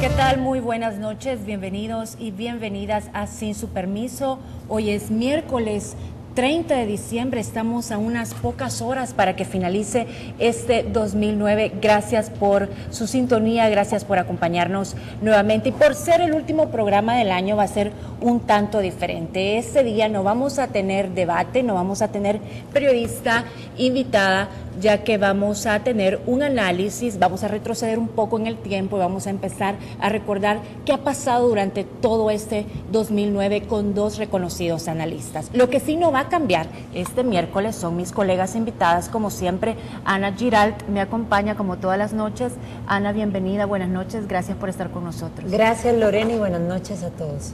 ¿Qué tal? Muy buenas noches, bienvenidos y bienvenidas a Sin Su Permiso. Hoy es miércoles 30 de diciembre, estamos a unas pocas horas para que finalice este 2009. Gracias por su sintonía, gracias por acompañarnos nuevamente. Y por ser el último programa del año va a ser un tanto diferente. Este día no vamos a tener debate, no vamos a tener periodista invitada, ya que vamos a tener un análisis, vamos a retroceder un poco en el tiempo y vamos a empezar a recordar qué ha pasado durante todo este 2009 con dos reconocidos analistas. Lo que sí no va a cambiar este miércoles son mis colegas invitadas, como siempre. Ana Giralt me acompaña como todas las noches. Ana, bienvenida, buenas noches, gracias por estar con nosotros. Gracias, Lorena, y buenas noches a todos.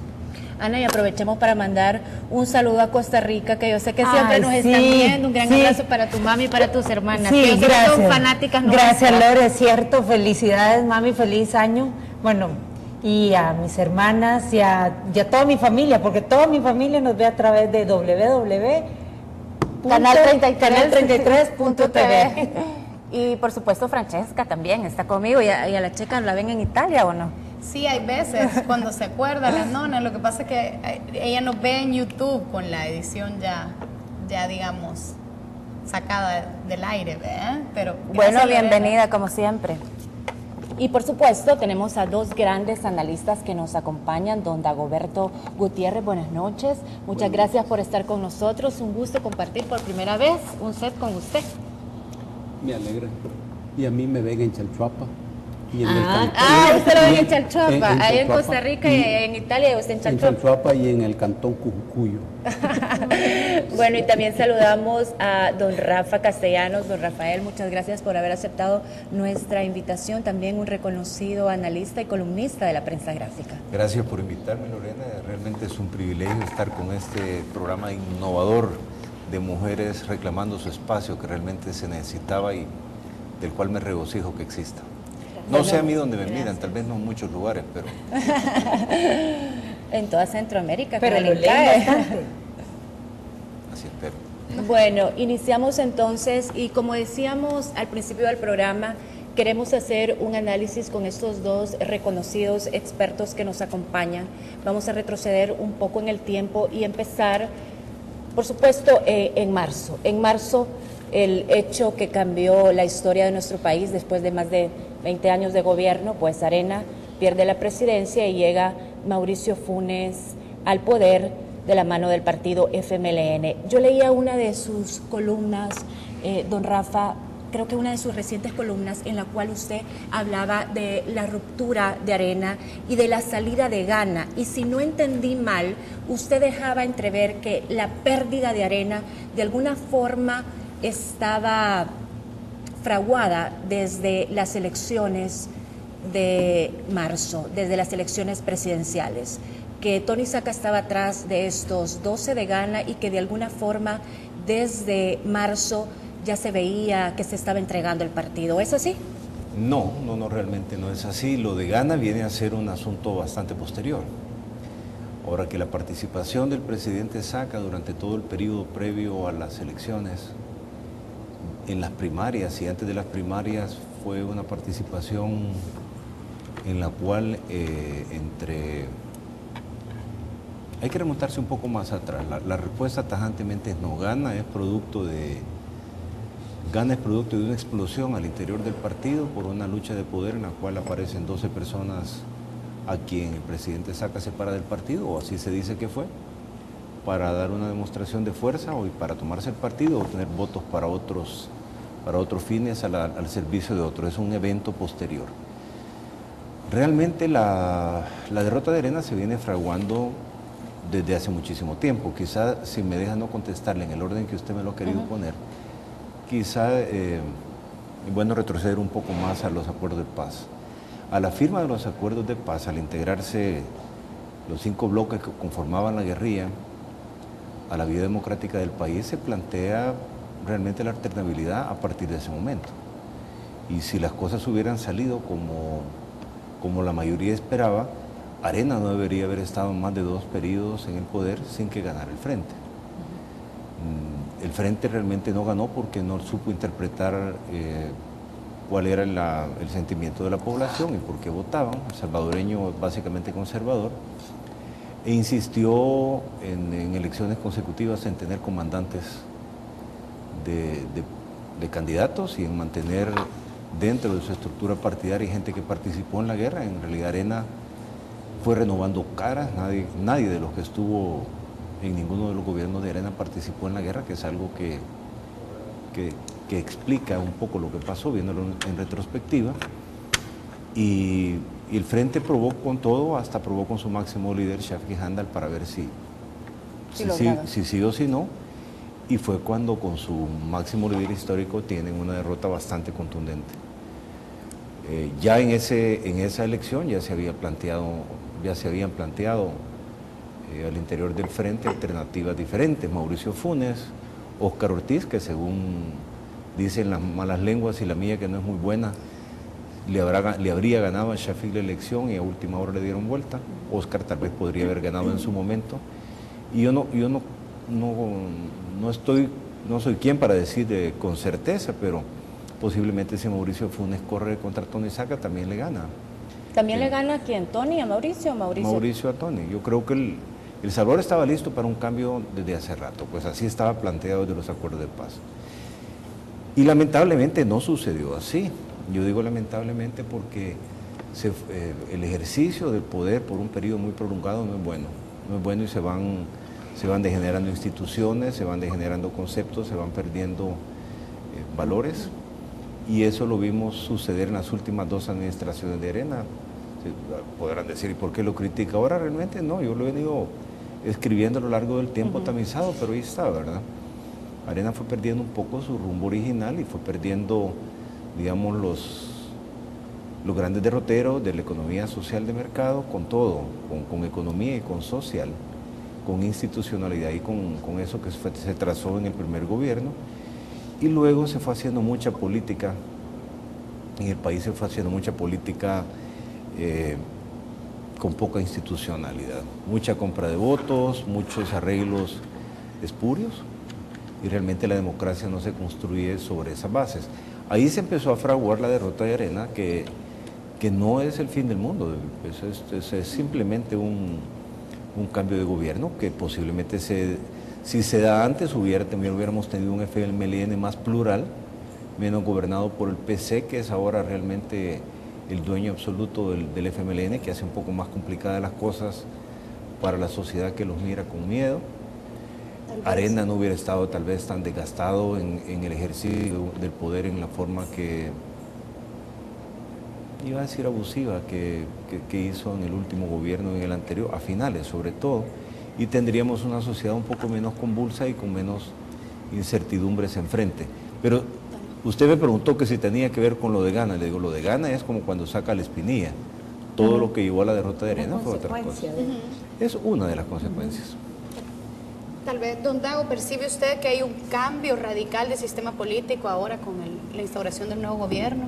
Ana, y aprovechemos para mandar un saludo a Costa Rica, que yo sé que siempre nos están viendo. Un gran abrazo para tu mami y para tus hermanas. Sí, que gracias. Son fanáticas nuestras. Gracias, Lore, es cierto. Felicidades, mami, feliz año. Bueno, y a mis hermanas y a toda mi familia, porque toda mi familia nos ve a través de Canal33.tv. Y por supuesto Francesca también está conmigo. ¿Y a la chica la ven en Italia o no? Sí, hay veces cuando se acuerda la nona. Lo que pasa es que ella nos ve en YouTube con la edición ya digamos sacada del aire, ¿verdad? Pero bueno, bienvenida como siempre. Y por supuesto tenemos a dos grandes analistas que nos acompañan. Don Dagoberto Gutiérrez, buenas noches. Muchas gracias por estar con nosotros. Un gusto compartir por primera vez un set con usted. Me alegra. Y a mí me ven en Chalchuapa. Y usted lo ve en Chalchuapa, ahí en Costa Rica y en Italia, usted en Chalchuapa. En Chalchuapa y en el cantón Cujucuyo. Bueno, y también saludamos a don Rafa Castellanos. Don Rafael, muchas gracias por haber aceptado nuestra invitación, también un reconocido analista y columnista de la prensa gráfica. Gracias por invitarme, Lorena, realmente es un privilegio estar con este programa innovador de mujeres reclamando su espacio que realmente se necesitaba y del cual me regocijo que exista. No sé a mí dónde me miran, tal vez no en muchos lugares, pero... En toda Centroamérica. Pero lo leen bastante. Así espero. Bueno, iniciamos entonces y como decíamos al principio del programa, queremos hacer un análisis con estos dos reconocidos expertos que nos acompañan. Vamos a retroceder un poco en el tiempo y empezar, por supuesto, en marzo. En marzo, el hecho que cambió la historia de nuestro país después de más de 20 años de gobierno, pues Arena pierde la presidencia y llega Mauricio Funes al poder de la mano del partido FMLN. Yo leía una de sus columnas, don Rafa, creo que una de sus recientes columnas en la cual usted hablaba de la ruptura de Arena y de la salida de Gana. Y si no entendí mal, usted dejaba entrever que la pérdida de Arena de alguna forma estaba fraguada desde las elecciones de marzo, desde las elecciones presidenciales, que Tony Saca estaba atrás de estos 12 de Gana y que de alguna forma desde marzo ya se veía que se estaba entregando el partido. ¿Es así? No, realmente no es así. Lo de Gana viene a ser un asunto bastante posterior. Ahora que la participación del presidente Saca durante todo el periodo previo a las elecciones, en las primarias y antes de las primarias, fue una participación en la cual hay que remontarse un poco más atrás. La respuesta tajantemente es no. Gana es producto de una explosión al interior del partido por una lucha de poder en la cual aparecen 12 personas a quien el presidente Saca separa del partido, o así se dice que fue, para dar una demostración de fuerza o para tomarse el partido o obtener votos para otros fines al servicio de otros. Es un evento posterior. Realmente la derrota de Arena se viene fraguando desde hace muchísimo tiempo. Quizá, si me deja no contestarle en el orden que usted me lo ha querido poner, quizá es bueno retroceder un poco más a los acuerdos de paz. A la firma de los acuerdos de paz, al integrarse los 5 bloques que conformaban la guerrilla a la vida democrática del país, se plantea realmente la alternabilidad a partir de ese momento. Y si las cosas hubieran salido como la mayoría esperaba, Arena no debería haber estado más de 2 periodos en el poder sin que ganara el Frente. El Frente realmente no ganó porque no supo interpretar cuál era el sentimiento de la población y por qué votaban, el salvadoreño básicamente conservador, e insistió en elecciones consecutivas en tener comandantes de candidatos y en mantener dentro de su estructura partidaria gente que participó en la guerra. En realidad Arena fue renovando caras, nadie de los que estuvo en ninguno de los gobiernos de Arena participó en la guerra, que es algo que explica un poco lo que pasó, viéndolo en retrospectiva. Y el Frente probó con todo, hasta probó con su máximo líder, Shafqui Handal, para ver si sí o si no. Y fue cuando con su máximo líder histórico tienen una derrota bastante contundente. Ya en esa elección ya se habían planteado al interior del Frente alternativas diferentes. Mauricio Funes, Óscar Ortiz, que según dicen las malas lenguas y la mía que no es muy buena, le habría ganado a Shafik la elección y a última hora le dieron vuelta. Óscar tal vez podría haber ganado en su momento. Y yo no soy quien para decir con certeza, pero posiblemente si Mauricio Funes corre contra Tony Saca también le gana. ¿También le gana a quién? ¿Tony a Mauricio o Mauricio? Mauricio a Tony. Yo creo que El Salvador estaba listo para un cambio desde hace rato, pues así estaba planteado desde los acuerdos de paz. Y lamentablemente no sucedió así. Yo digo lamentablemente porque el ejercicio del poder por un periodo muy prolongado no es bueno. No es bueno y se van degenerando instituciones, se van degenerando conceptos, se van perdiendo valores. Y eso lo vimos suceder en las últimas 2 administraciones de Arena. Podrán decir, ¿y por qué lo critica ahora? Realmente no, yo lo he venido escribiendo a lo largo del tiempo tamizado, pero ahí está, ¿verdad? Arena fue perdiendo un poco su rumbo original y fue perdiendo, digamos, los grandes derroteros de la economía social de mercado, con todo, con economía y con social, con institucionalidad y con eso que se trazó en el primer gobierno. Y luego se fue haciendo mucha política, en el país se fue haciendo mucha política con poca institucionalidad, mucha compra de votos, muchos arreglos espurios, y realmente la democracia no se construye sobre esas bases. Ahí se empezó a fraguar la derrota de Arena, que no es el fin del mundo, es simplemente un cambio de gobierno que posiblemente si se da antes también hubiéramos tenido un FMLN más plural, menos gobernado por el PC, que es ahora realmente el dueño absoluto del FMLN, que hace un poco más complicadas las cosas para la sociedad que los mira con miedo. Arena no hubiera estado tal vez tan desgastado en el ejercicio del poder en la forma que, iba a decir abusiva, que hizo en el último gobierno, en el anterior, a finales sobre todo, y tendríamos una sociedad un poco menos convulsa y con menos incertidumbres enfrente. Pero usted me preguntó que si tenía que ver con lo de Gana. Le digo, lo de Gana es como cuando saca la Espinilla. Todo lo que llevó a la derrota de Arena fue otra cosa. Es una de las consecuencias. Tal vez, don Dago, ¿percibe usted que hay un cambio radical de sistema político ahora con la instauración del nuevo gobierno?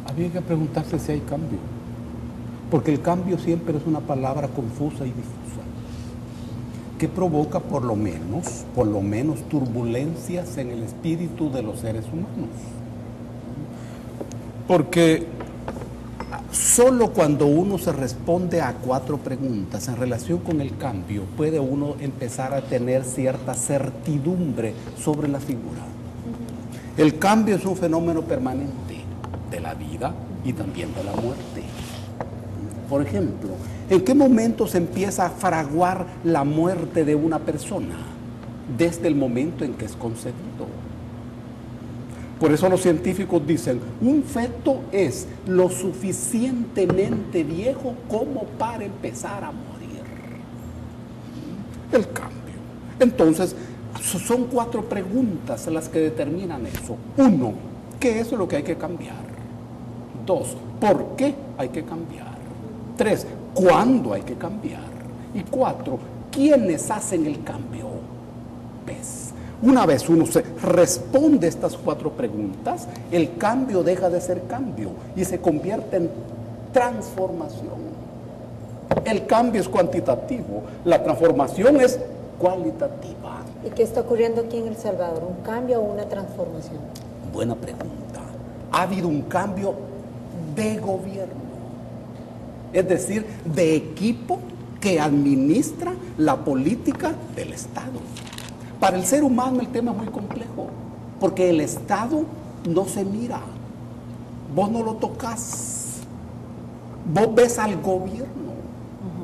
Había que preguntarse si hay cambio, porque el cambio siempre es una palabra confusa y difusa, que provoca por lo menos turbulencias en el espíritu de los seres humanos. Porque solo cuando uno se responde a 4 preguntas en relación con el cambio, puede uno empezar a tener cierta certidumbre sobre la figura. El cambio es un fenómeno permanente de la vida y también de la muerte. Por ejemplo, ¿en qué momento se empieza a fraguar la muerte de una persona? Desde el momento en que es concebido. Por eso los científicos dicen, un feto es lo suficientemente viejo como para empezar a morir. El cambio. Entonces, son 4 preguntas las que determinan eso. 1, ¿qué es lo que hay que cambiar? 2, ¿por qué hay que cambiar? 3, ¿cuándo hay que cambiar? Y 4, ¿quiénes hacen el cambio? ¿Ves? Una vez uno se responde estas 4 preguntas, el cambio deja de ser cambio y se convierte en transformación. El cambio es cuantitativo, la transformación es cualitativa. ¿Y qué está ocurriendo aquí en El Salvador? ¿Un cambio o una transformación? Buena pregunta. ha habido un cambio de gobierno, es decir, de equipo que administra la política del Estado. Para el ser humano el tema es muy complejo, porque el Estado no se mira, vos no lo tocas, vos ves al gobierno,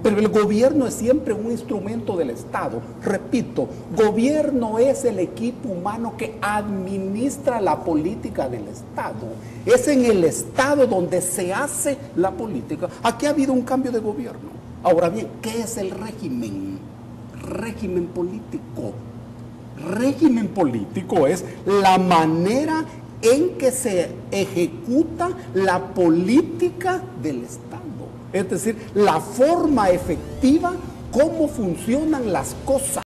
pero el gobierno es siempre un instrumento del Estado. Repito, gobierno es el equipo humano que administra la política del Estado. Es en el Estado donde se hace la política. Aquí ha habido un cambio de gobierno. Ahora bien, ¿qué es el régimen? Régimen político. Régimen político es la manera en que se ejecuta la política del Estado. Es decir, la forma efectiva, cómo funcionan las cosas.